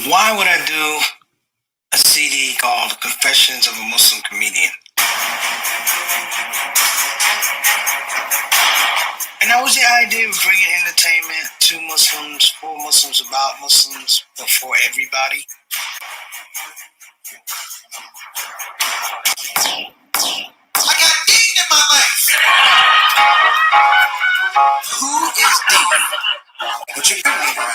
Why would I do a CD called Confessions of a Muslim Comedian? And that was the idea of bringing entertainment to Muslims, for Muslims, about Muslims, but for everybody. I got Dean in my life. Who is Dean? What you been around here?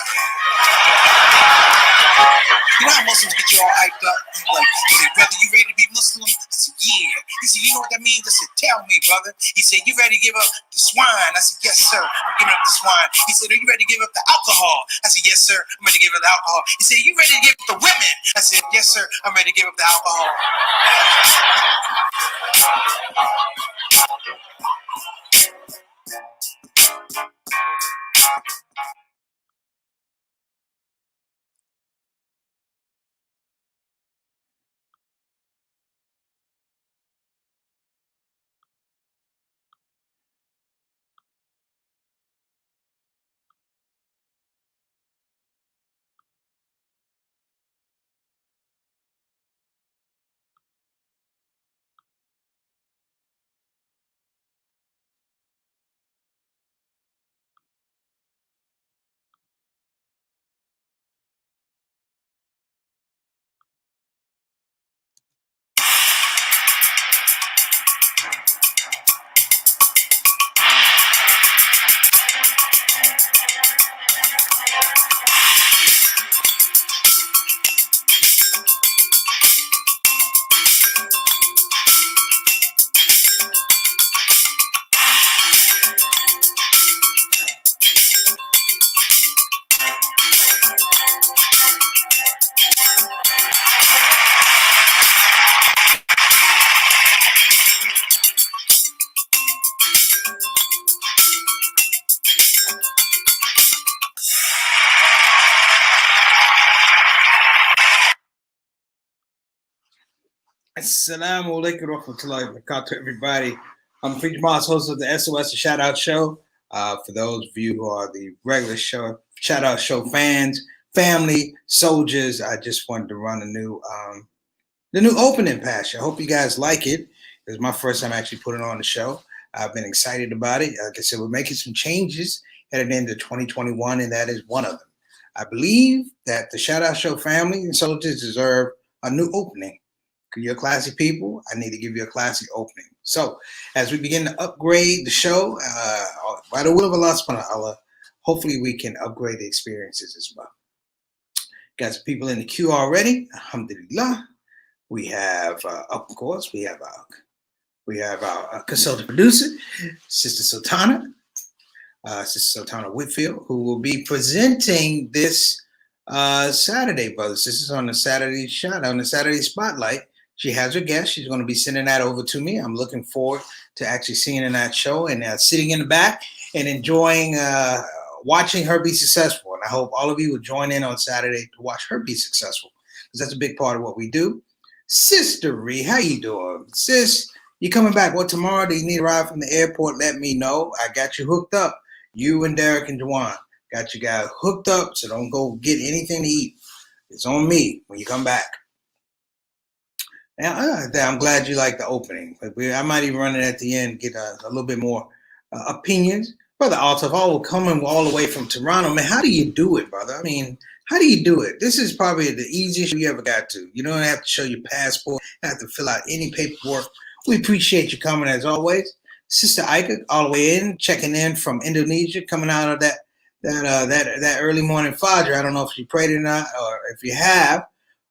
You know how Muslims get you all hyped up? Like, brother, you ready to be Muslim? I said, yeah. He said, you know what that means? I said, tell me, brother. He said, you ready to give up the swine? I said, yes, sir. I'm giving up the swine. He said, are you ready to give up the alcohol? I said, yes, sir. I'm ready to give up the alcohol. He said, you ready to give up the women? I said, yes, sir. I'm ready to give up the alcohol. Assalamu alaikum wa rahmatullahi wa barakatuh, everybody. I'm Preacher Moss, host of the SOS the Shout Out Show. For those of you who are the regular show, Shout Out Show fans, family, soldiers, I just wanted to run the new opening patch. I hope you guys like it. It's my first time actually putting on the show. I've been excited about it. Like I said, we're making some changes headed into 2021, and that is one of them. I believe that the Shout Out Show family and soldiers deserve a new opening. You're classy people. I need to give you a classy opening. So, as we begin to upgrade the show, by the will of Allah subhanahu wa ta'ala, hopefully we can upgrade the experiences as well. Got some people in the queue already. Alhamdulillah. We have, of course, we have our consultant producer, Sister Sultana Whitfield, who will be presenting this Saturday, brothers. This is on the Saturday shot, on the Saturday spotlight. She has her guest. She's going to be sending that over to me. I'm looking forward to actually seeing in that show and sitting in the back and enjoying watching her be successful. And I hope all of you will join in on Saturday to watch her be successful, because that's a big part of what we do. Sister Ree, how you doing? Sis, you coming back? What, tomorrow? Do you need a ride from the airport? Let me know. I got you hooked up. You and Derek and Juwan got you guys hooked up, so don't go get anything to eat. It's on me when you come back. Now, I'm glad you like the opening. I might even run it at the end, get a little bit more opinions. Brother Altaf, coming all the way from Toronto, man, how do you do it, brother? I mean, how do you do it? This is probably the easiest you ever got to. You don't have to show your passport, you don't have to fill out any paperwork. We appreciate you coming as always. Sister Ika, all the way in, checking in from Indonesia, coming out of that early morning Fajr. I don't know if you prayed or not, or if you have.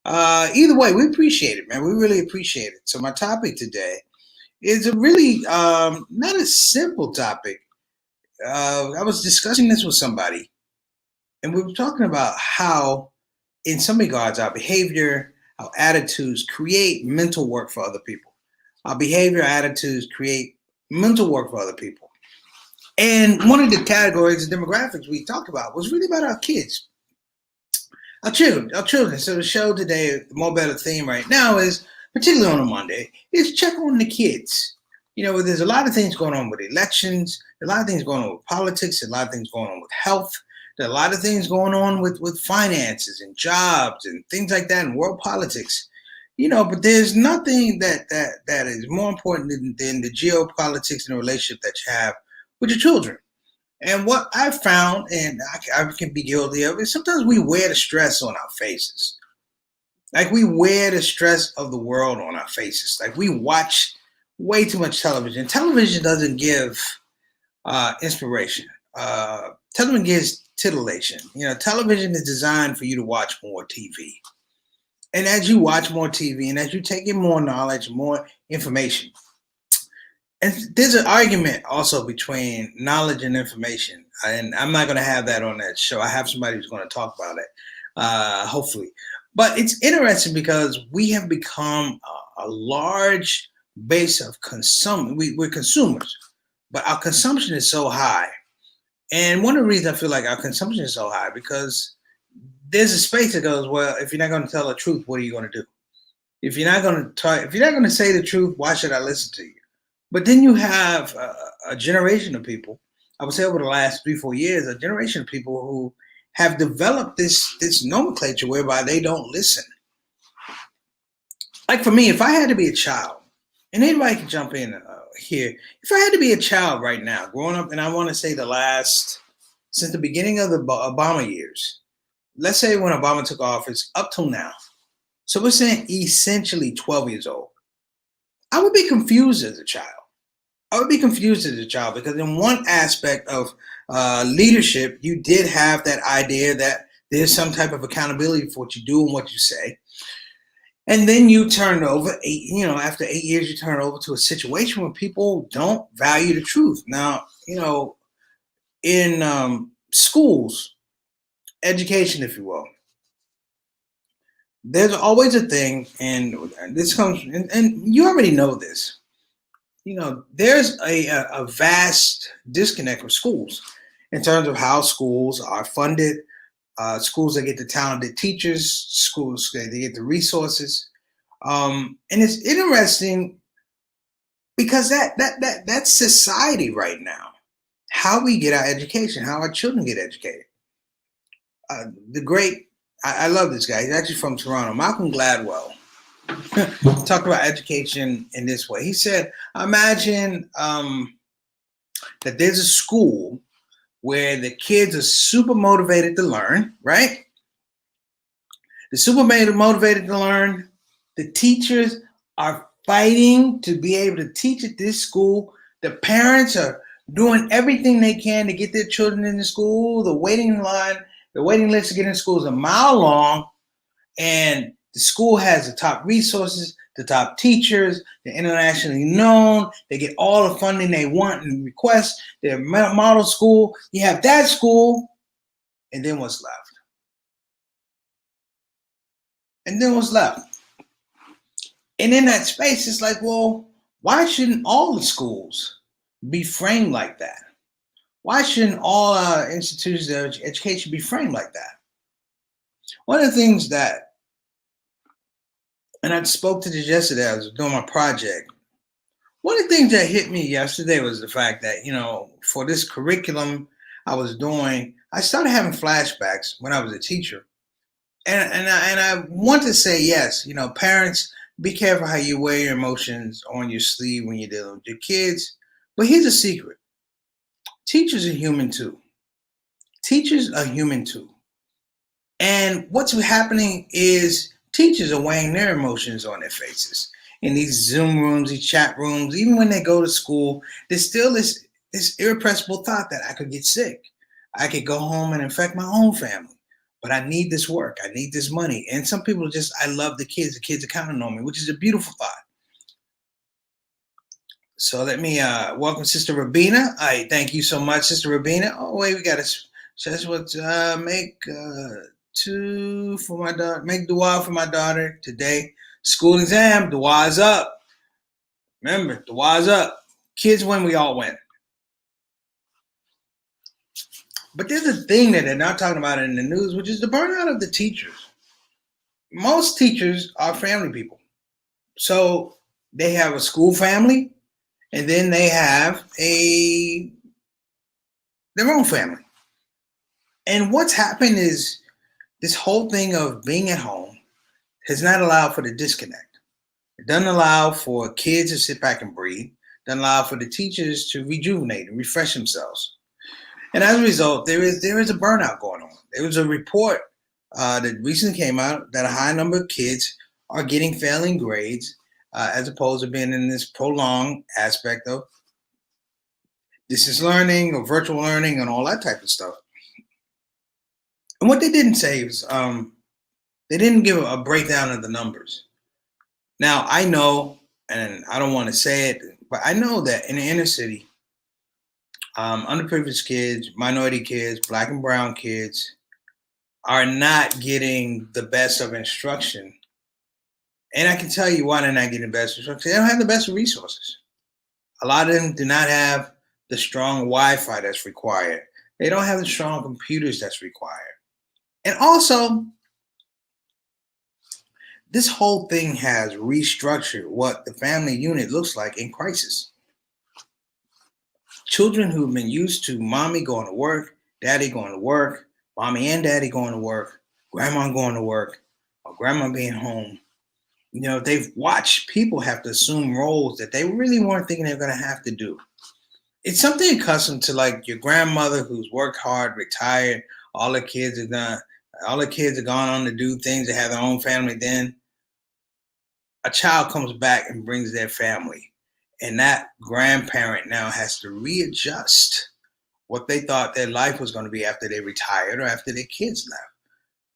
Either way, we appreciate it, man. We really appreciate it. So my topic today is a really not a simple topic. I was discussing this with somebody, and we were talking about how, in some regards, our behavior, our attitudes create mental work for other people. Our behavior, attitudes create mental work for other people. And one of the categories of demographics we talked about was really about our kids. Our children. So the show today, the more better theme right now is, particularly on a Monday, is check on the kids. You know, there's a lot of things going on with elections, a lot of things going on with politics, a lot of things going on with health. There are a lot of things going on with finances and jobs and things like that in world politics. But there's nothing that is more important than the geopolitics and the relationship that you have with your children. And what I've found, and I can be guilty of, is sometimes we wear the stress on our faces. Like we wear the stress of the world on our faces. Like we watch way too much television. Television doesn't give inspiration. Television gives titillation. Television is designed for you to watch more TV. And as you watch more TV and as you take in more knowledge, more information, and there's an argument also between knowledge and information. And I'm not going to have that on that show. I have somebody who's going to talk about it, hopefully. But it's interesting because we have become a large base of we're consumers, but our consumption is so high. And one of the reasons I feel like our consumption is so high because there's a space that goes, well, if you're not going to tell the truth, what are you going to do? If you're not going to say the truth, why should I listen to you? But then you have a generation of people, I would say over the last 3-4 years, a generation of people who have developed this nomenclature whereby they don't listen. Like for me, if I had to be a child, and anybody can jump in here, if I had to be a child right now, growing up, and I want to say since the beginning of the Obama years, let's say when Obama took office up till now, so we're saying essentially 12 years old, I would be confused as a child. Because in one aspect of leadership, you did have that idea that there's some type of accountability for what you do and what you say. And then you turn over, after 8 years, you turn over to a situation where people don't value the truth. Now, in schools, education, if you will, there's always a thing, and this comes, and you already know this. There's a vast disconnect with schools in terms of how schools are funded. Schools that get the talented teachers, schools that get the resources, and it's interesting because that's society right now. How we get our education, how our children get educated. I love this guy. He's actually from Toronto. Malcolm Gladwell talked about education in this way. He said, imagine that there's a school where the kids are super motivated to learn, right? They're super motivated to learn. The teachers are fighting to be able to teach at this school. The parents are doing everything they can to get their children into school. The waiting list to get into school is a mile long, and the school has the top resources, the top teachers, they're internationally known, they get all the funding they want and request, they're model school. You have that school, and then what's left? And in that space, it's like, well, why shouldn't all the schools be framed like that? Why shouldn't all our institutions of education be framed like that? One of the things and I spoke to this yesterday, I was doing my project. One of the things that hit me yesterday was the fact that, for this curriculum I was doing, I started having flashbacks when I was a teacher. And I want to say, yes, parents, be careful how you wear your emotions on your sleeve when you're dealing with your kids. But here's a secret. Teachers are human too. And what's happening is teachers are weighing their emotions on their faces. In these Zoom rooms, these chat rooms, even when they go to school, there's still this irrepressible thought that I could get sick. I could go home and infect my own family. But I need this work. I need this money. And some people I love the kids. The kids are counting on me, which is a beautiful thought. So let me welcome Sister Rabina. I thank you so much, Sister Rabina. Oh, wait, we got to make two for my daughter. Make dua for my daughter today. School exam, dua's up. Remember, dua's up. Kids win, we all win. But there's a thing that they're not talking about in the news, which is the burnout of the teachers. Most teachers are family people. So they have a school family, and then they have their own family. And what's happened is this whole thing of being at home has not allowed for the disconnect. It doesn't allow for kids to sit back and breathe. It doesn't allow for the teachers to rejuvenate and refresh themselves. And as a result, there is a burnout going on. There was a report that recently came out that a high number of kids are getting failing grades as opposed to being in this prolonged aspect of distance learning or virtual learning and all that type of stuff. And what they didn't say is they didn't give a breakdown of the numbers. Now, I know, and I don't want to say it, but I know that in the inner city, underprivileged kids, minority kids, black and brown kids are not getting the best of instruction. And I can tell you why they're not getting the best instruction. They don't have the best resources. A lot of them do not have the strong Wi-Fi that's required. They don't have the strong computers that's required. And also, this whole thing has restructured what the family unit looks like in crisis. Children who've been used to mommy going to work, daddy going to work, mommy and daddy going to work, grandma going to work, or grandma being home. They've watched people have to assume roles that they really weren't thinking they were going to have to do. It's something accustomed to like your grandmother who's worked hard, retired, all the kids are gone on to do things, they have their own family. Then a child comes back and brings their family. And that grandparent now has to readjust what they thought their life was going to be after they retired or after their kids left.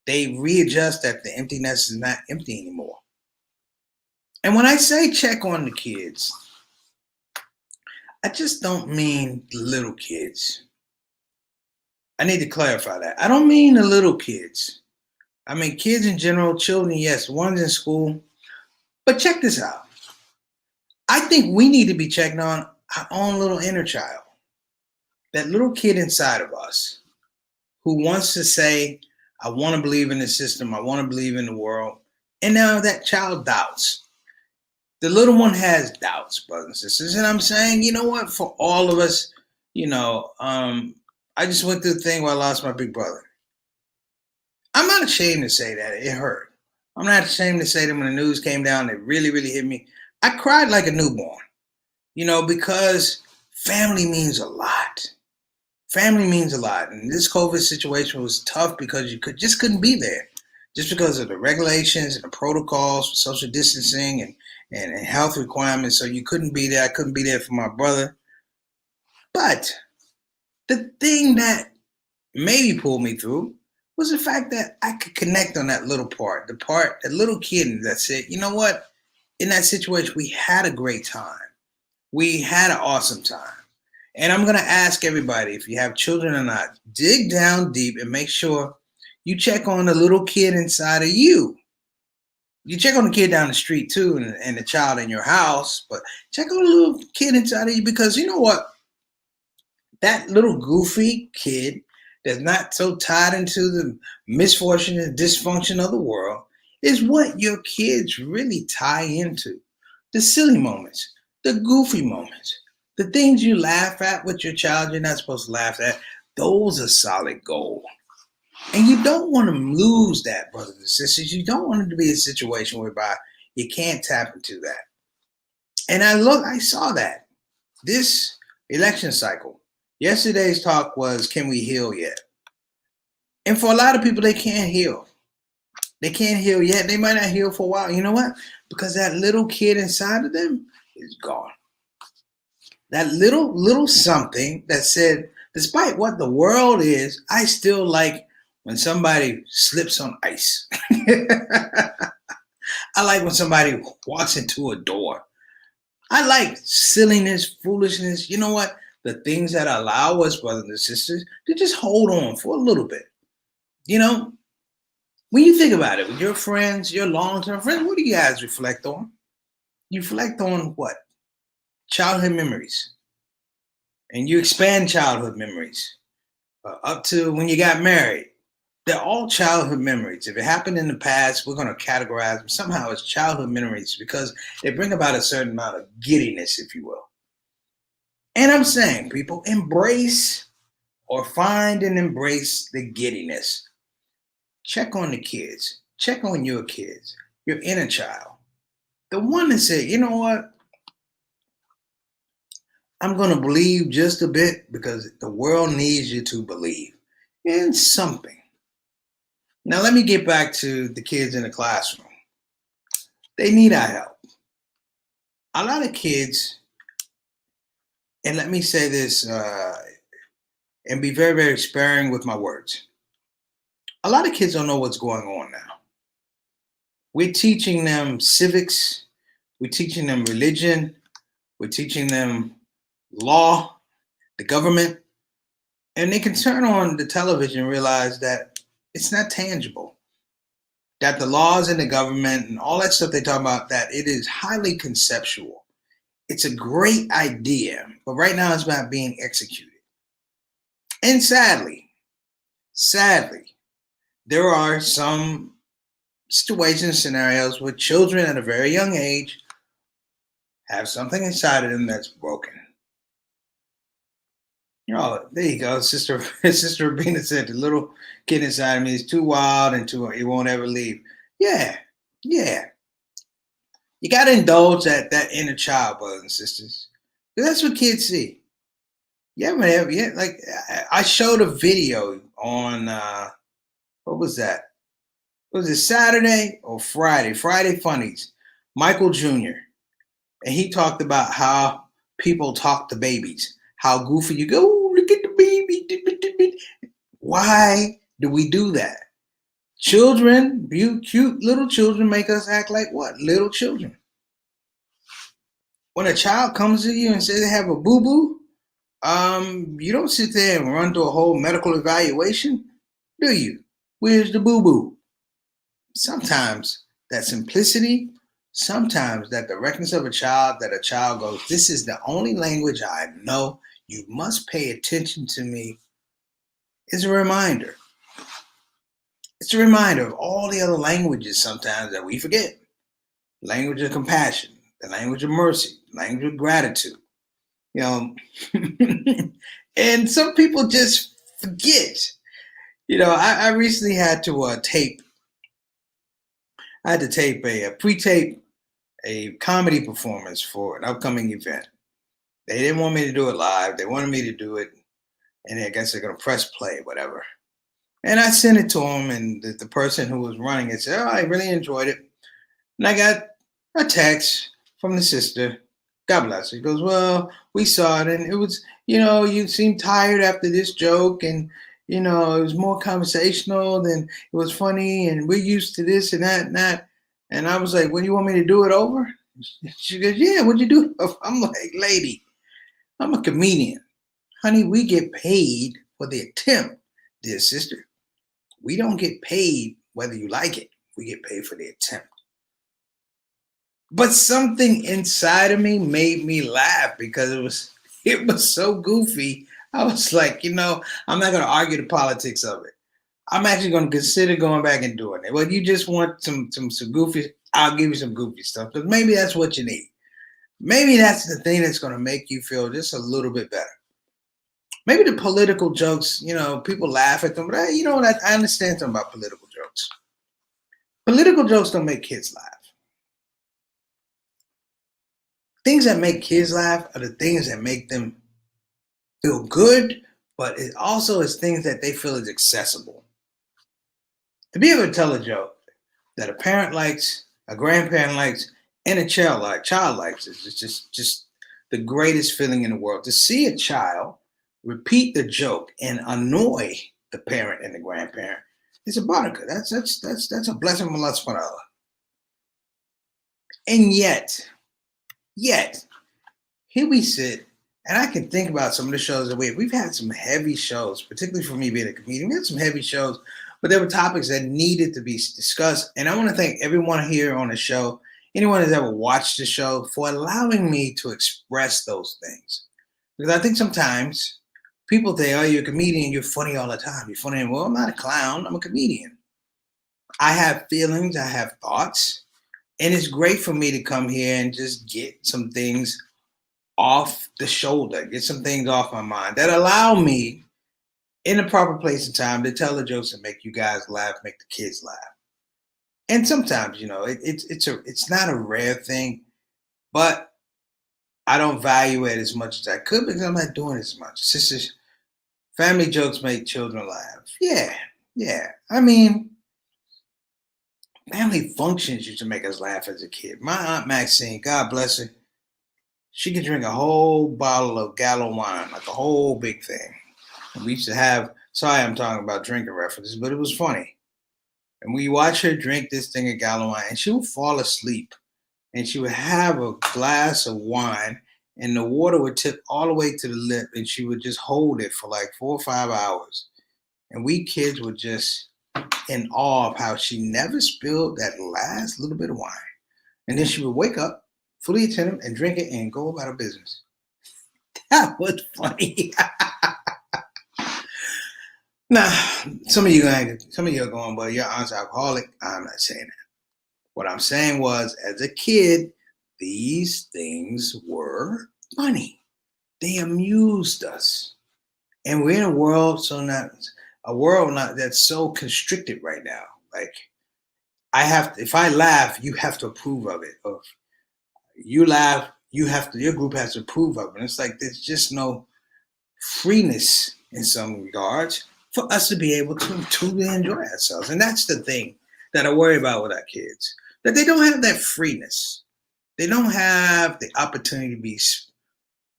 They readjust that the empty nest is not empty anymore. And when I say check on the kids, I just don't mean the little kids. I need to clarify that. I don't mean the little kids. I mean kids in general, children, yes, one's in school. But check this out. I think we need to be checking on our own little inner child. That little kid inside of us who wants to say, I want to believe in the system, I want to believe in the world. And now that child doubts. The little one has doubts, brothers and sisters. And I'm saying, you know what, for all of us, I just went through the thing where I lost my big brother. I'm not ashamed to say that. It hurt. I'm not ashamed to say that when the news came down, it really, really hit me. I cried like a newborn, because family means a lot. Family means a lot. And this COVID situation was tough because you couldn't be there. Just because of the regulations and the protocols for social distancing and health requirements. So you couldn't be there. I couldn't be there for my brother. But the thing that maybe pulled me through was the fact that I could connect on that little part, that little kid that said, you know what? In that situation, we had a great time. We had an awesome time. And I'm going to ask everybody, if you have children or not, dig down deep and make sure you check on the little kid inside of you. You check on the kid down the street too, and the child in your house, but check on the little kid inside of you, because you know what? That little goofy kid that's not so tied into the misfortune and dysfunction of the world is what your kids really tie into. The silly moments, the goofy moments, the things you laugh at with your child you're not supposed to laugh at, those are solid gold. And you don't want to lose that, brothers and sisters. You don't want it to be a situation whereby you can't tap into that. And I saw that this election cycle. Yesterday's talk was, can we heal yet? And for a lot of people, they can't heal. They can't heal yet. They might not heal for a while. You know what? Because that little kid inside of them is gone. That little something that said, despite what the world is, I still like when somebody slips on ice. I like when somebody walks into a door. I like silliness, foolishness. You know what? The things that allow us, brothers and sisters, to just hold on for a little bit. When you think about it, with your friends, your long-term friends, what do you guys reflect on? You reflect on what? Childhood memories. And you expand childhood memories up to when you got married. They're all childhood memories. If it happened in the past, we're going to categorize them somehow as childhood memories because they bring about a certain amount of giddiness, if you will. And I'm saying, people, embrace or find and embrace the giddiness. Check on the kids. Check on your kids, your inner child. The one that said, you know what? I'm going to believe just a bit because the world needs you to believe in something. Now, let me get back to the kids in the classroom. They need our help. A lot of kids, and let me say this and be very, very sparing with my words. A lot of kids don't know what's going on now. We're teaching them civics, we're teaching them religion, we're teaching them law, the government, and they can turn on the television and realize that it's not tangible. That the laws and the government and all that stuff they talk about, that it is highly conceptual. It's a great idea, but right now it's not being executed. And sadly, there are some situations, scenarios where children at a very young age have something inside of them that's broken. Oh, there you go. Sister Rabina said the little kid inside of me is too wild and he won't ever leave. Yeah, yeah. You gotta indulge that inner child, brothers and sisters. Because that's what kids see. Yeah, man. Yeah, like I showed a video on what was that? Was it Saturday or Friday? Friday Funnies. Michael Jr. And he talked about how people talk to babies. How goofy you go, oh, look at the baby. Why do we do that? Children, cute little children make us act like what? Little children. When a child comes to you and says they have a boo-boo, you don't sit there and run through a whole medical evaluation, do you? Where's the boo-boo? Sometimes that simplicity, sometimes that directness of a child, that a child goes, this is the only language I know. You must pay attention to me, is a reminder. It's a reminder of all the other languages sometimes that we forget. Language of compassion, the language of mercy, language of gratitude. You know, and some people just forget. You know, I recently had to tape pre-tape a comedy performance for an upcoming event. They didn't want me to do it live. They wanted me to do it, and I guess they're going to press play, whatever. And I sent it to them, and the person who was running it said, oh, I really enjoyed it. And I got a text from the sister. God bless her. He goes, well, we saw it, and it was, you seemed tired after this joke, and, it was more conversational than it was funny, and we're used to this and that and that. And I was like, well, you want me to do it over? She goes, yeah, what'd you do? I'm like, lady, I'm a comedian. Honey, we get paid for the attempt, dear sister. We don't get paid whether you like it. We get paid for the attempt. But something inside of me made me laugh because it was so goofy. I was like, I'm not going to argue the politics of it. I'm actually going to consider going back and doing it. Well, you just want some goofy, I'll give you some goofy stuff because maybe that's what you need. Maybe that's the thing that's going to make you feel just a little bit better. Maybe the political jokes, people laugh at them, but I understand something about political jokes. Political jokes don't make kids laugh. Things that make kids laugh are the things that make them feel good, but it also is things that they feel is accessible. To be able to tell a joke that a parent likes, a grandparent likes, and a child likes is just the greatest feeling in the world. To see a child repeat the joke and annoy the parent and the grandparent is a baraka. That's a blessing from Allah subhanahu wa ta'ala. And yet, here we sit, and I can think about some of the shows that we've had some heavy shows, particularly for me being a comedian. We had some heavy shows, but there were topics that needed to be discussed. And I want to thank everyone here on the show, anyone that's ever watched the show, for allowing me to express those things. Because I think sometimes people think, oh, you're a comedian, you're funny all the time. You're funny. Well, I'm not a clown, I'm a comedian. I have feelings, I have thoughts, and it's great for me to come here and just get some things off the shoulder, get some things off my mind that allow me in the proper place and time to tell the jokes and make you guys laugh, make the kids laugh. And sometimes, it's not a rare thing, but I don't value it as much as I could because I'm not doing as much. Sisters, family jokes make children laugh. Yeah, yeah. I mean, family functions used to make us laugh as a kid. My aunt Maxine, God bless her, she could drink a whole bottle of gallon wine, like a whole big thing. And we used to have. Sorry, I'm talking about drinking references, but it was funny. And we watch her drink this thing of gallon wine, and she would fall asleep. And she would have a glass of wine, and the water would tip all the way to the lip, and she would just hold it for like 4 or 5 hours. And we kids were just in awe of how she never spilled that last little bit of wine. And then she would wake up, fully attentive, and drink it and go about her business. That was funny. Now, some of you are going, well, your aunt's alcoholic. I'm not saying that. What I'm saying was, as a kid, these things were funny. They amused us. And we're in a world that's so constricted right now. Like, if I laugh, you have to approve of it. Or if you laugh, your group has to approve of it. And it's like there's just no freeness in some regards for us to be able to truly enjoy ourselves. And that's the thing that I worry about with our kids, that they don't have that freeness. They don't have the opportunity to be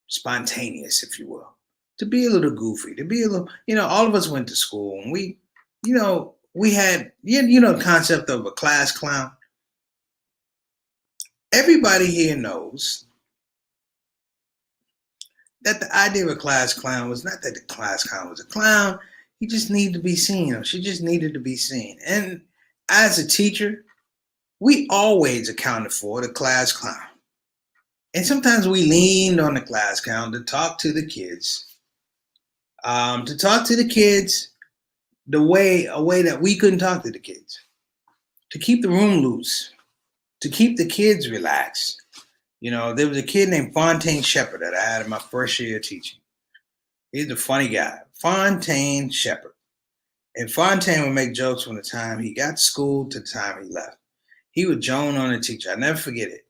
spontaneous, if you will, to be a little goofy, to be a little, all of us went to school and we had, the concept of a class clown. Everybody here knows that the idea of a class clown was not that the class clown was a clown. He just needed to be seen, or she just needed to be seen. And as a teacher, we always accounted for the class clown. And sometimes we leaned on the class clown to talk to the kids. A way that we couldn't talk to the kids. To keep the room loose. To keep the kids relaxed. There was a kid named Fontaine Shepard that I had in my first year of teaching. He's a funny guy. Fontaine Shepard. And Fontaine would make jokes from the time he got to school to the time he left. He would joan on a teacher. I'll never forget it.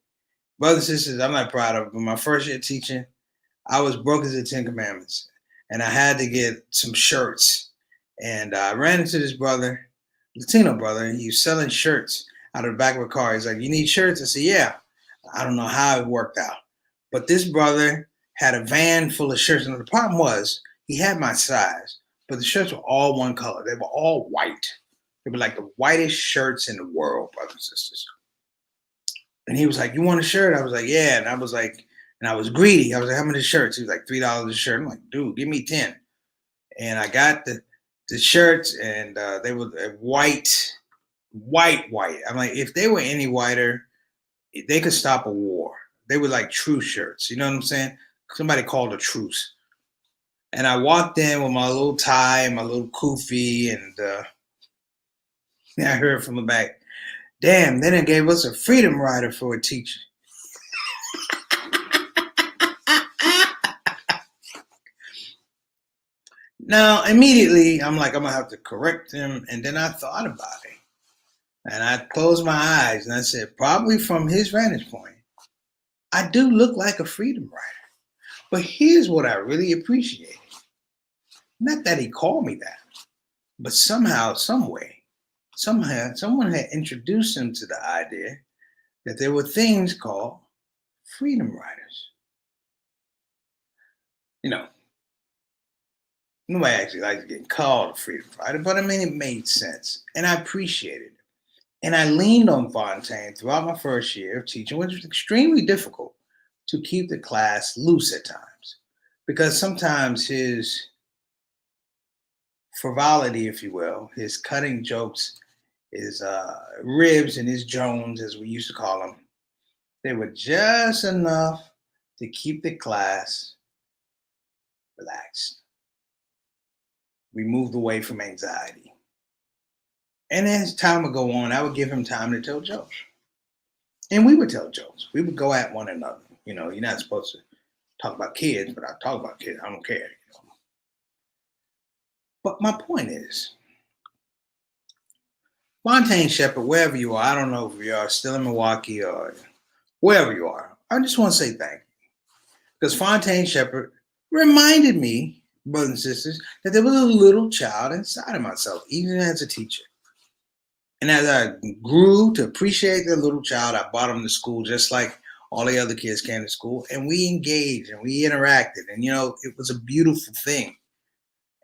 Brothers and sisters, I'm not proud of it, but my first year teaching, I was broke as the Ten Commandments. And I had to get some shirts. And I ran into this brother, Latino brother, and he was selling shirts out of the back of a car. He's like, "You need shirts?" I said, "Yeah." I don't know how it worked out. But this brother had a van full of shirts. And the problem was, he had my size, but the shirts were all one color. They were all white. They were like the whitest shirts in the world, brothers and sisters. And he was like, "You want a shirt?" I was like, "Yeah." And I was like, and I was greedy. I was like, "How many shirts?" He was like, $3 a shirt. I'm like, "Dude, give me 10." And I got the shirts, and they were white. I'm like, if they were any whiter, they could stop a war. They were like truce shirts. You know what I'm saying? Somebody called a truce. And I walked in with my little tie and my little kufi, and I heard from the back, "Damn, they done gave us a freedom rider for a teacher." Now, immediately, I'm like, I'm going to have to correct him. And then I thought about it. And I closed my eyes and I said, probably from his vantage point, I do look like a freedom rider. But here's what I really appreciated. Not that he called me that, but somehow, some way, someone had introduced him to the idea that there were things called freedom riders. Nobody actually likes getting called a freedom rider, but I mean, it made sense. And I appreciated it. And I leaned on Fontaine throughout my first year of teaching, which was extremely difficult to keep the class loose at times. Because sometimes his frivolity, if you will, his cutting jokes, his ribs and his Jones, as we used to call them, they were just enough to keep the class relaxed. We moved away from anxiety. And as time would go on, I would give him time to tell jokes. And we would tell jokes. We would go at one another. You're not supposed to talk about kids, but I talk about kids. I don't care. But my point is, Fontaine Shepherd, wherever you are, I don't know if you are still in Milwaukee or wherever you are, I just want to say thank you. Because Fontaine Shepherd reminded me, brothers and sisters, that there was a little child inside of myself, even as a teacher. And as I grew to appreciate the little child, I brought him to school just like all the other kids came to school. And we engaged and we interacted. And, it was a beautiful thing.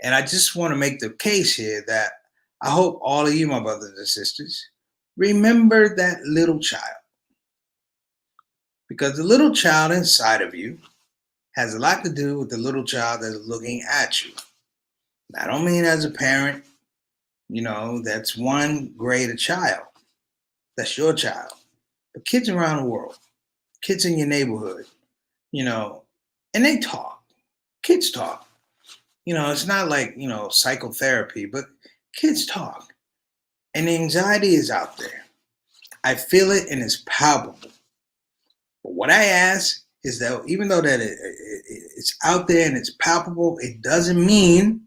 And I just want to make the case here that I hope all of you, my brothers and sisters, remember that little child. Because the little child inside of you has a lot to do with the little child that is looking at you. I don't mean as a parent, that's one grade a child. That's your child. But kids around the world, kids in your neighborhood, and they talk. Kids talk. It's not like, psychotherapy, but kids talk. And the anxiety is out there. I feel it and it's palpable. But what I ask is that even though that it's out there and it's palpable, it doesn't mean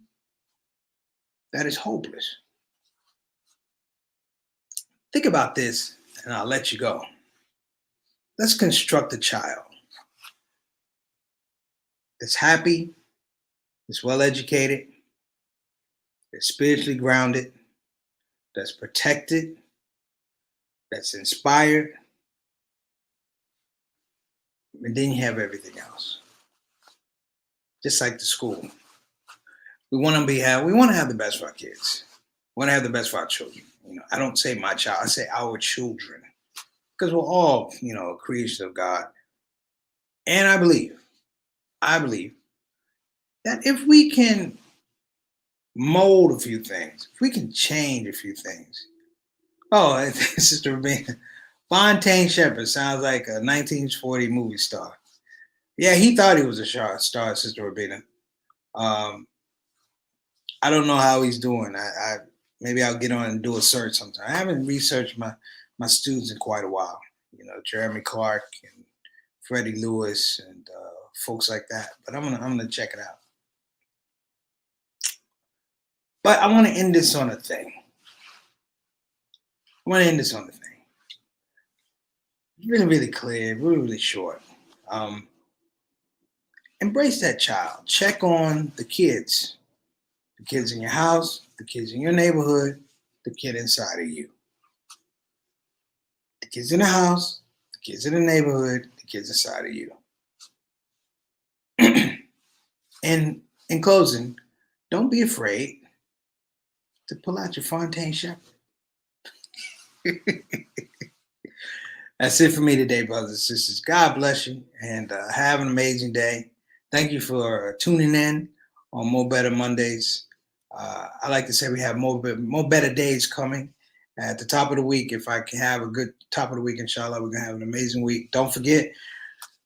that it's hopeless. Think about this and I'll let you go. Let's construct a child that's happy, that's well educated, that's spiritually grounded, that's protected, that's inspired, and then you have everything else. Just like the school. We want to have the best for our kids. We want to have the best for our children. I don't say my child, I say our children. Because we're all, creations of God. And I believe that if we can mold a few things, if we can change a few things. Oh, Sister Rabina, Fontaine Shepherd sounds like a 1940 movie star. Yeah, he thought he was a star, Sister Rabina. I don't know how he's doing. I maybe I'll get on and do a search sometime. I haven't researched my students in quite a while. Jeremy Clark and Freddie Lewis and folks like that. But I'm gonna check it out. But I want to end this on a thing. Really, really clear, really, really short. Embrace that child. Check on the kids in your house, the kids in your neighborhood, the kid inside of you. The kids in the house, the kids in the neighborhood, the kids inside of you. And in closing, don't be afraid to pull out your Fontaine Shepherd. That's it for me today, brothers and sisters. God bless you and have an amazing day. Thank you for tuning in on More Better Mondays. I like to say we have more better days coming. At the top of the week, if I can have a good top of the week, inshallah, we're going to have an amazing week. Don't forget,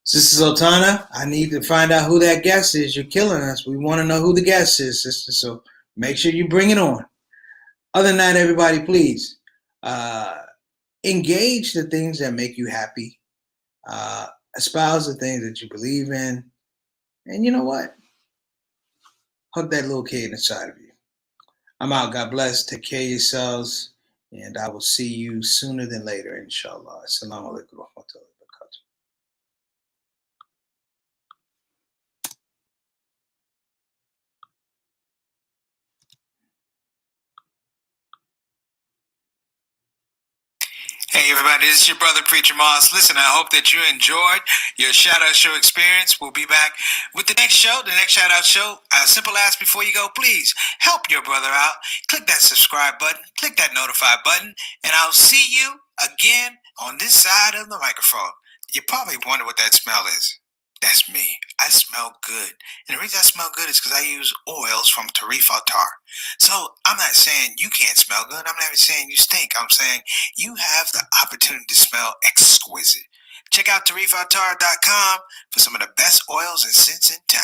Sister Sultana, I need to find out who that guest is. You're killing us. We want to know who the guest is, sister. So make sure you bring it on. Other than that, everybody, please engage the things that make you happy. Espouse the things that you believe in. And you know what? Hug that little kid inside of you. I'm out. God bless. Take care of yourselves. And I will see you sooner than later, inshallah. Assalamu alaikum wa rahmatullahi wa barakatuh. Hey everybody, this is your brother Preacher Moss. Listen, I hope that you enjoyed your Shout Out Show experience. We'll be back with the next Shout Out Show. A simple ask before you go, please help your brother out. Click that subscribe button, click that notify button, and I'll see you again on this side of the microphone. You probably wonder what that smell is. That's me. I smell good. And the reason I smell good is because I use oils from Tarifa Tar. So I'm not saying you can't smell good. I'm not even saying you stink. I'm saying you have the opportunity to smell exquisite. Check out tarifatar.com for some of the best oils and scents in town.